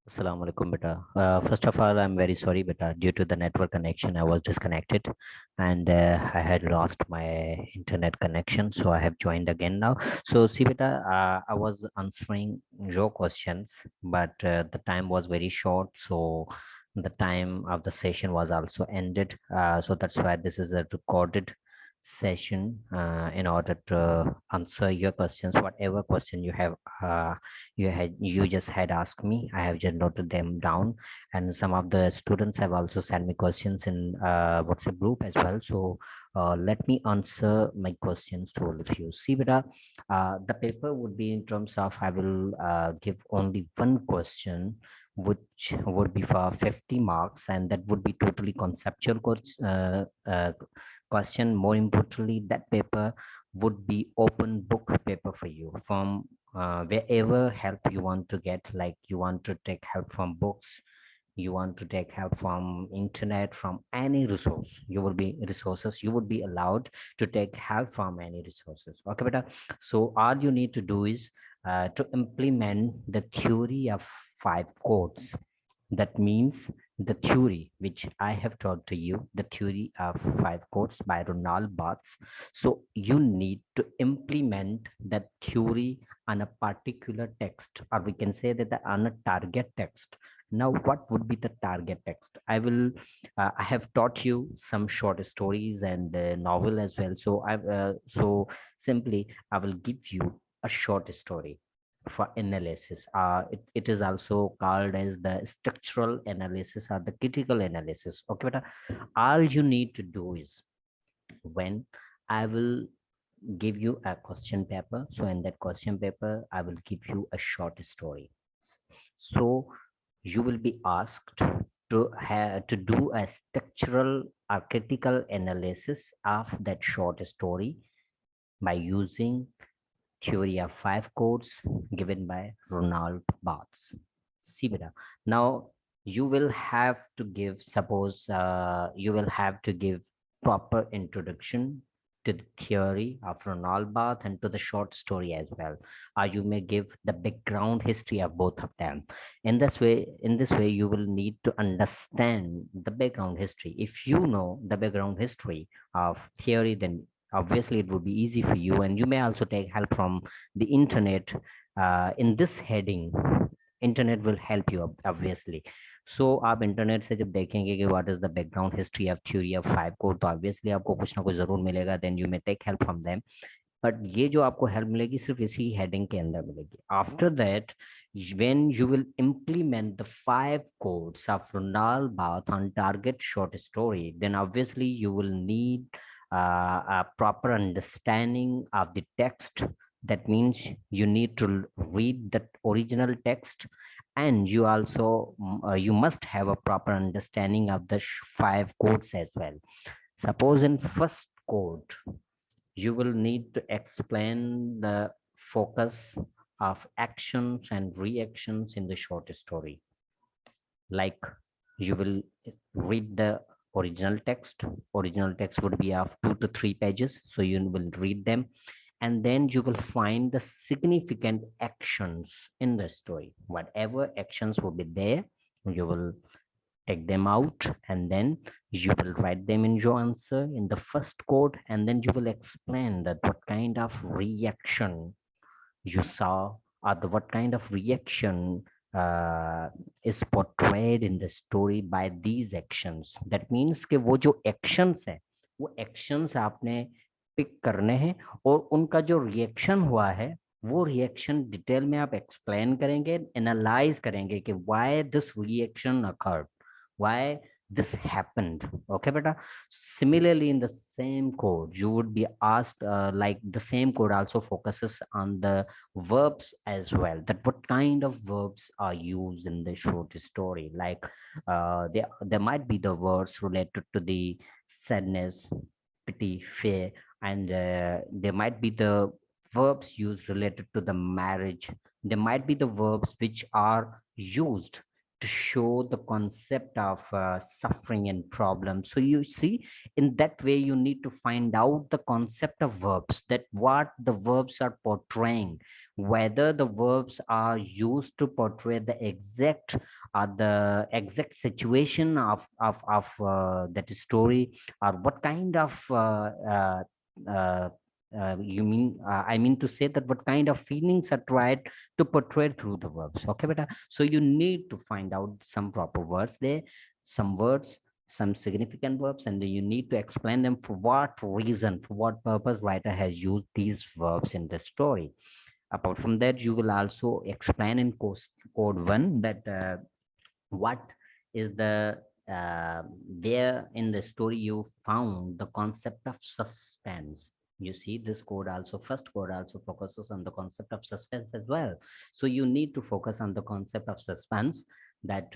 Assalamu alaikum, beta. First of all, I'm very sorry, beta. Due to the network connection, I was disconnected and I had lost my internet connection. So I have joined again now. So, see, beta, I was answering your questions, but the time was very short. So the time of the session was also ended. So that's why this is a recorded session in order to answer your questions, whatever question you have. You just had asked me. I have just noted them down, and some of the students have also sent me questions in WhatsApp group as well. So let me answer my questions to all of you. See, beta, the paper would be in terms of I will give only one question, which would be for 50 marks, and that would be totally conceptual question. More importantly, that paper would be open book paper for you from wherever help you want to get, like you want to take help from books, you want to take help from internet, from any resource, you would be allowed to take help from any resources. Okay, beta. So all you need to do is to implement the theory of 5 codes. That means the theory which I have taught to you, the theory of 5 codes by Ronald Barthes. So you need to implement that theory on a particular text, or we can say that on a target text. Now, what would be the target text? I have taught you some short stories and novel as well. So simply, I will give you a short story for analysis. It is also called as the structural analysis or the critical analysis. Okay, but all you need to do is when I will give you a question paper. So in that question paper, I will give you a short story. So you will be asked to do a structural or critical analysis of that short story by using theory of 5 codes given by Ronald Barthes. See, beta. Now you will have to give, suppose you will have to give proper introduction to the theory of Ronald Barthes and to the short story as well. Or you may give the background history of both of them. In this way, you will need to understand the background history. If you know the background history of theory, then obviously it would be easy for you, and you may also take help from the internet. In this heading, internet will help you obviously. So आप internet से जब देखेंगे कि what is the background history of theory of 5 code, तो obviously आपको कुछ ना कुछ जरूर मिलेगा. Then you may take help from them. But ये जो आपको हेल्प मिलेगी सिर्फ इसी हेडिंग के अंदर मिलेगी. After that, when you will implement the 5 codes of Ronald Barthes on target short story, then obviously you will need a proper understanding of the text. That means you need to read the original text, and you also you must have a proper understanding of the 5 codes as well. Suppose in first code, you will need to explain the focus of actions and reactions in the short story. Like, you will read the original text would be of 2 to 3 pages, so you will read them, and then you will find the significant actions in the story. Whatever actions will be there, you will take them out, and then you will write them in your answer in the first code, and then you will explain that what kind of reaction you saw, or what kind of reaction is portrayed in the story by these actions. That means कि वो जो actions है, वो actions आपने pick करने हैं, और उनका जो reaction हुआ है, वो रिएक्शन डिटेल में आप एक्सप्लेन करेंगे, एनालाइज करेंगे कि why this reaction occurred, why this happened. Okay, beta. Similarly, in the same code, you would be asked, like the same code also focuses on the verbs as well, that what kind of verbs are used in the short story. Like there might be the words related to the sadness, pity, fear, and there might be the verbs used related to the marriage. There might be the verbs which are used to show the concept of suffering and problem. So you see, in that way, you need to find out the concept of verbs, that what the verbs are portraying, whether the verbs are used to portray the exact situation of that story, or what kind of uh, I mean to say that what kind of feelings are tried to portray through the verbs. Okay, beta. So you need to find out some proper words there, some words, some significant verbs, and then you need to explain them for what reason, for what purpose writer has used these verbs in the story. Apart from that, you will also explain in code one that what is the where in the story you found the concept of suspense. You see, this code also, first code also focuses on the concept of suspense as well. So you need to focus on the concept of suspense, that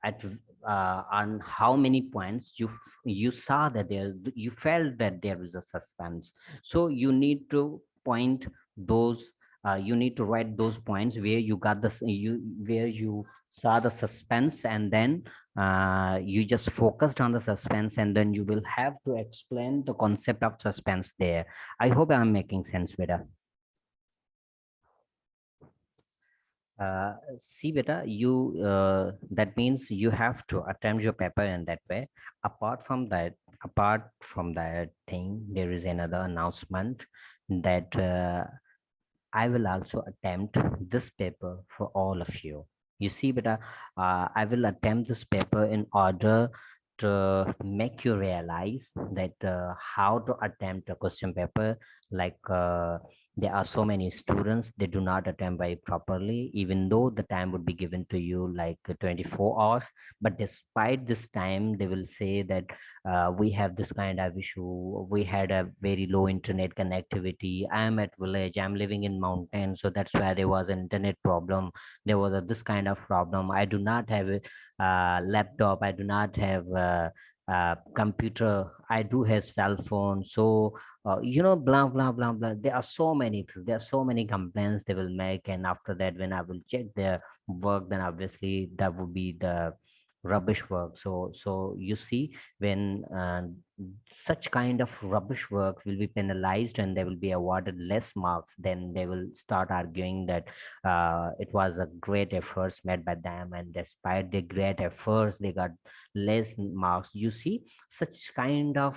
at on how many points you saw that there, you felt that there is a suspense. So you need to point those, you need to write those points where you got this, you where you saw the suspense, and then you just focused on the suspense, and then you will have to explain the concept of suspense there. I hope I'm making sense, Veda. See, beta, you that means you have to attempt your paper in that way. Apart from that thing, there is another announcement that I will also attempt this paper for all of you. You see, beta, I will attempt this paper in order to make you realize that how to attempt a question paper. Like there are so many students, they do not attempt very properly, even though the time would be given to you like 24 hours. But despite this time, they will say that we have this kind of issue, we had a very low internet connectivity, I am at village, I'm living in mountain, so that's why there was an internet problem, there was this kind of problem, I do not have a laptop, I do not have computer, I do have cell phone. So blah blah blah blah, there are so many there are so many complaints they will make, and after that when I will check their work, then obviously that would be the rubbish work. So you see, when such kind of rubbish work will be penalized and they will be awarded less marks, then they will start arguing that it was a great efforts made by them, and despite the great efforts they got less marks. You see, such kind of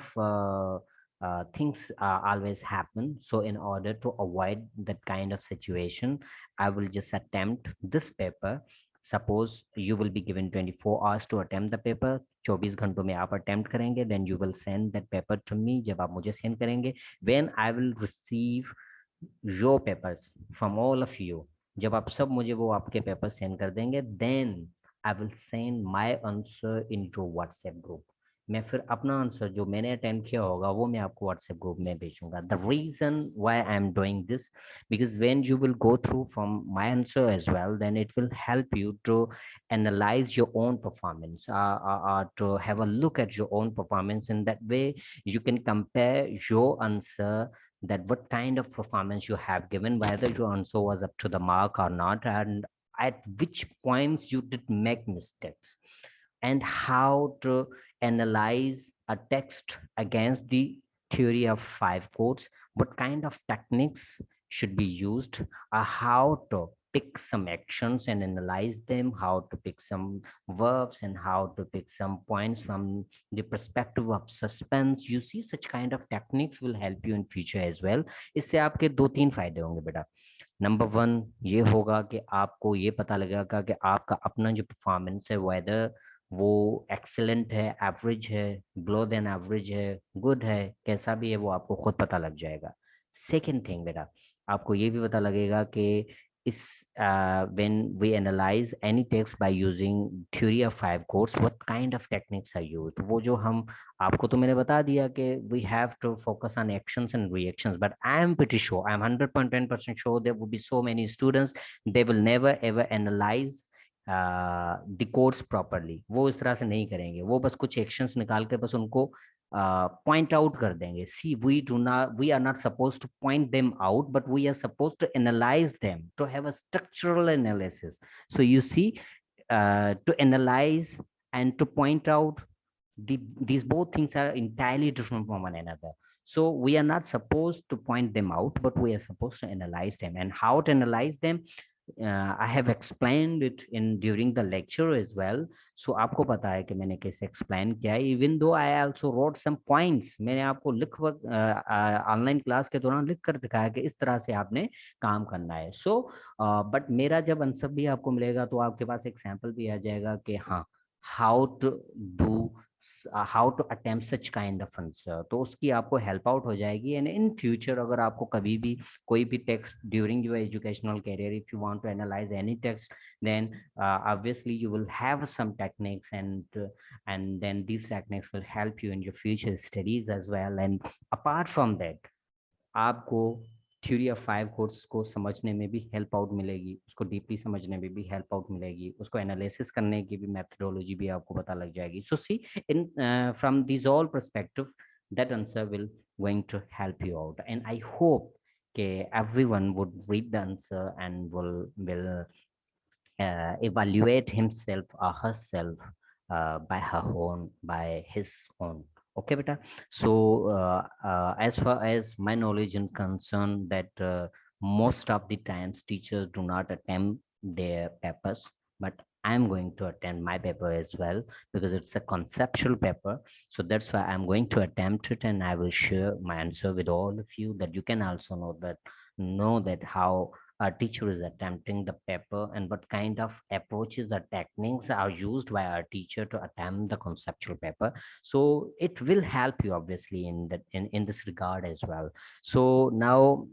things always happen. So in order to avoid that kind of situation, I will just attempt this paper. Suppose you will be given 24 hours to attempt the paper, 24 घंटों में आप attempt करेंगे, then you will send that paper to me. जब आप मुझे send करेंगे, when I will receive your papers from all of you, जब आप सब मुझे वो आपके पेपर सेंड कर देंगे, then I will send my answer into WhatsApp group. मैं फिर अपना आंसर जो मैंने अटेम्प्ट किया होगा वो मैं आपको व्हाट्सएप ग्रुप में भेजूंगा. The reason why I am doing this, because when you will go through from my answer as well, then it will help you to analyze your own performance, to have a look at your own performance. In that way you can compare your answer, that what kind of performance you have given, whether your answer was up to the mark or not, and at which points you did make mistakes, and how to analyze a text against the theory of five codes, what kind of techniques should be used, how to pick some actions and analyze them, how to pick some verbs, and how to pick some points from the perspective of suspense. You see, such kind of techniques will help you in future as well. इससे आपके दो तीन फायदे होंगे बेटा. Number one ये होगा कि आपको ये पता लगेगा कि आपका अपना जो परफॉर्मेंस है, वेदर वो एक्सेलेंट है, एवरेज है, बिलो देन एवरेज है, गुड है, कैसा भी है, वो आपको खुद पता लग जाएगा. सेकेंड थिंग बेटा, आपको ये भी पता लगेगा कि इस when we analyze any text by using theory of five codes, what kind of techniques are used. वो जो हम आपको तो मैंने बता दिया कि we have to focus on actions and reactions, but I am pretty sure, I am 100.10% sure there will be so many students, they will never ever analyze the codes properly. वो इस तरह से नहीं करेंगे, वो बस कुछ actions निकाल के बस उनको point out कर देंगे. See, we are not supposed to point them out, but we are supposed to analyze them, to have a structural analysis. So you see, to analyze and to point out, these both things are entirely different from one another. So we are not supposed to point them out, but we are supposed to analyze them. And how to analyze them, I have explained it in during the lecture as well. So आपको पता है कि मैंने कैसे explain किया है. Even though I also wrote some points, मैंने आपको लिख ऑनलाइन क्लास के दौरान लिख कर दिखाया कि इस तरह से आपने काम करना है. So बट मेरा जब आंसर भी आपको मिलेगा तो आपके पास एक सैंपल भी आ जाएगा कि हाँ, how to do how to attempt such kind of answer, तो उसकी आपको हेल्प आउट हो जाएगी. एंड इन फ्यूचर अगर आपको कभी भी कोई भी text during your educational career, if you want to analyse any text, then obviously you will have some techniques, and then these techniques will help you in your future studies as well. And apart from that, आपको theory of five course को समझने में भी help out मिलेगी, उसको deeply समझने में भी हेल्प आउट मिलेगी, उसको एनालिसिस करने की भी मेथडोलॉजी भी आपको पता लग जाएगी. So see, in from this all perspective, that answer will going to help you out. And I hope everyone would read the answer and will evaluate himself or herself by her own, by his own. Okay, beta. So as far as my knowledge is concerned, that most of the times teachers do not attempt their papers, but I'm going to attend my paper as well because it's a conceptual paper. So that's why I'm going to attempt it, and I will share my answer with all of you, that you can also know that how a teacher is attempting the paper and what kind of approaches or techniques are used by our teacher to attempt the conceptual paper. So it will help you obviously in this regard as well. So now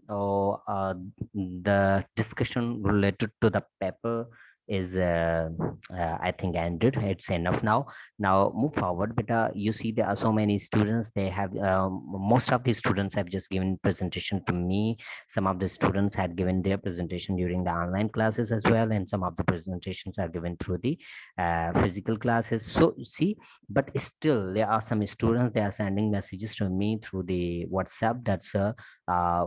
the discussion related to the paper is I think ended. It's enough now. Now move forward. But you see there are so many students, they have most of the students have just given presentation to me. Some of the students had given their presentation during the online classes as well, and some of the presentations are given through the physical classes. So see, but still there are some students, they are sending messages to me through the WhatsApp. That's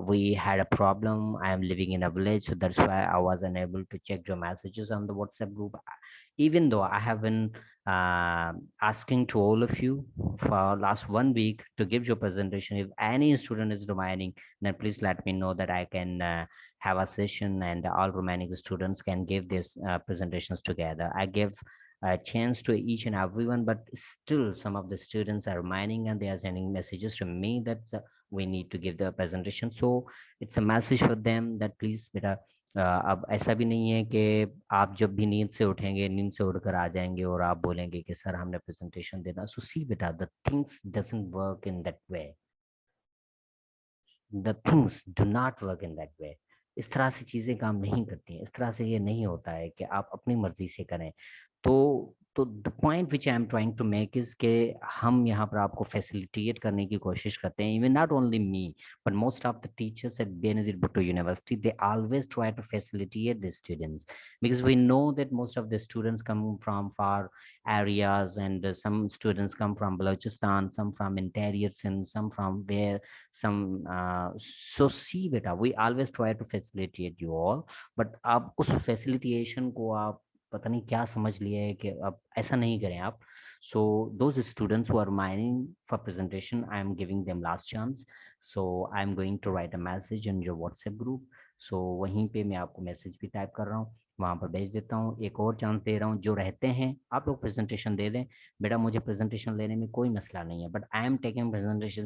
we had a problem. I am living in a village, so that's why I was unable to check your messages on the WhatsApp group. Even though I have been asking to all of you for last 1 week to give your presentation. If any student is remaining, then please let me know that I can have a session and all remaining students can give these presentations together. I give a chance to each and everyone, but still some of the students are remaining and they are sending messages to me that we need to give the presentation. So it's a message for them that please beta, अब ऐसा भी नहीं है कि आप जब भी नींद से उठेंगे, नींद से उठकर आ जाएंगे और आप बोलेंगे कि सर हमने प्रेजेंटेशन देना. सो सी बेटा, the things doesn't work in that way. The things do not work in that way. इस तरह से चीजें काम नहीं करती हैं. इस तरह से ये नहीं होता है कि आप अपनी मर्जी से करें. तो the point which I am trying to make is के हम यहाँ पर आपको फैसिलिटेट करने की कोशिश करते हैं. Even not only me, but most of the teachers at Benazir Bhutto University, they always try to facilitate the students, because we know that most of the students come from far areas, and some students come from Balochistan, some from interiors, and some from where some so see beta, we always try to facilitate you all, but आप उस facilitation को आप पता नहीं क्या समझ लिया है कि अब ऐसा नहीं करें आप. So those students who are mining for presentation, I am giving them last chance. So I am going to write a message in your WhatsApp group. So वहीं पे मैं आपको मैसेज भी टाइप कर रहा हूँ, वहाँ पर भेज देता हूँ. एक और चांस दे रहा हूँ, जो रहते हैं आप लोग प्रेजेंटेशन दे दें. बेटा मुझे प्रेजेंटेशन लेने में कोई मसला नहीं है, but I am taking presentation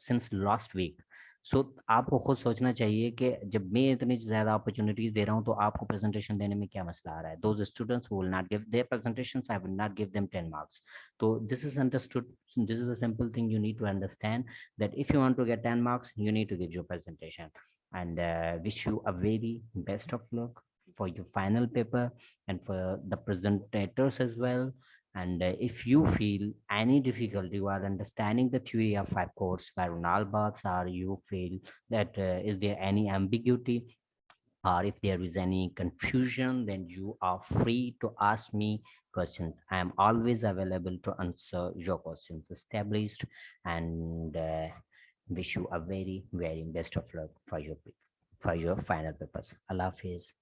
since last week. So आपको खुद सोचना चाहिए कि जब मैं इतनी ज़्यादा अपॉर्चुनिटीज दे रहा हूँ तो आपको प्रेजेंटेशन देने में क्या मसला आ रहा है. Those students who will not give their presentations, I will not give them 10 marks. तो this is understood. This is a simple thing you need to understand, that if you want to get 10 marks, you need to give your presentation. And wish you a very best of luck for your final paper and for the presentators as well. And if you feel any difficulty while understanding the theory of five chords by Ronald Barthes, or you feel that is there any ambiguity, or if there is any confusion, then you are free to ask me questions. I am always available to answer your questions. Established, and wish you a very, very best of luck for your final papers. Allah Hafiz.